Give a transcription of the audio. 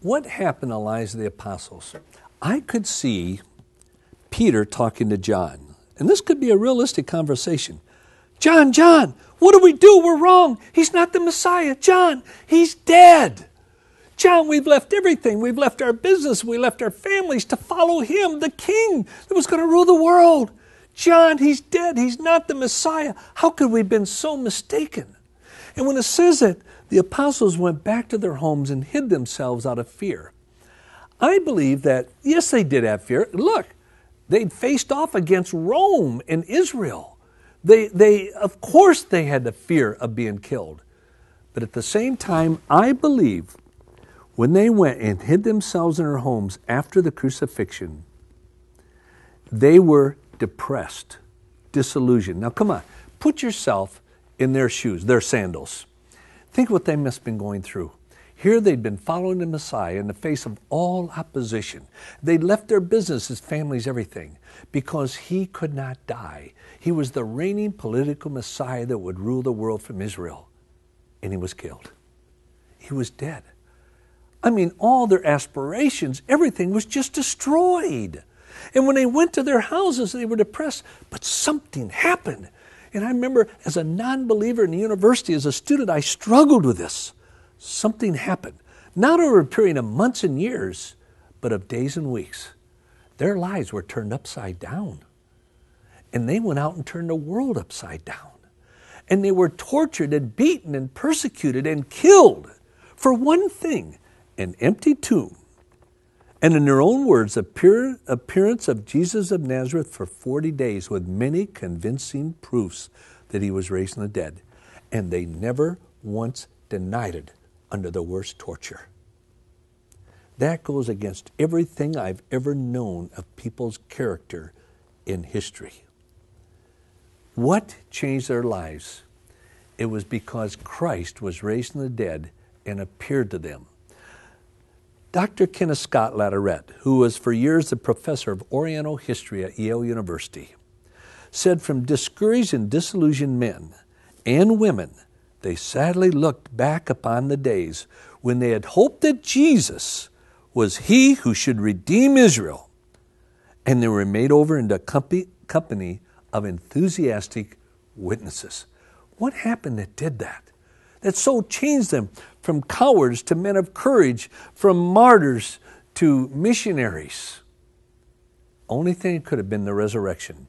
what happened in the lives of the apostles? I could see Peter talking to John, and this could be a realistic conversation. John, what do we do? We're wrong. He's not the Messiah. John, he's dead. John, we've left everything. We've left our business. We left our families to follow him, the king that was going to rule the world. John, he's dead. He's not the Messiah. How could we have been so mistaken? And when it says that the apostles went back to their homes and hid themselves out of fear, I believe that, yes, they did have fear. Look, they'd faced off against Rome and Israel. Of course they had the fear of being killed. But at the same time, I believe when they went and hid themselves in their homes after the crucifixion, they were depressed, disillusioned. Now come on, put yourself in their shoes, their sandals. Think what they must have been going through. Here they'd been following the Messiah in the face of all opposition. They'd left their businesses, families, everything, because he could not die. He was the reigning political Messiah that would rule the world from Israel. And he was killed. He was dead. I mean, all their aspirations, everything was just destroyed. And when they went to their houses, they were depressed. But something happened. And I remember as a non-believer in the university, as a student, I struggled with this. Something happened. Not over a period of months and years, but of days and weeks. Their lives were turned upside down. And they went out and turned the world upside down. And they were tortured and beaten and persecuted and killed for one thing, an empty tomb. And in their own words, appearance of Jesus of Nazareth for 40 days with many convincing proofs that he was raised from the dead. And they never once denied it under the worst torture. That goes against everything I've ever known of people's character in history. What changed their lives? It was because Christ was raised from the dead and appeared to them. Dr. Kenneth Scott Latourette, who was for years the professor of Oriental history at Yale University, said from discouraged and disillusioned men and women, they sadly looked back upon the days when they had hoped that Jesus was he who should redeem Israel, and they were made over into a company of enthusiastic witnesses. What happened that did that? That so changed them from cowards to men of courage, from martyrs to missionaries. Only thing could have been the resurrection.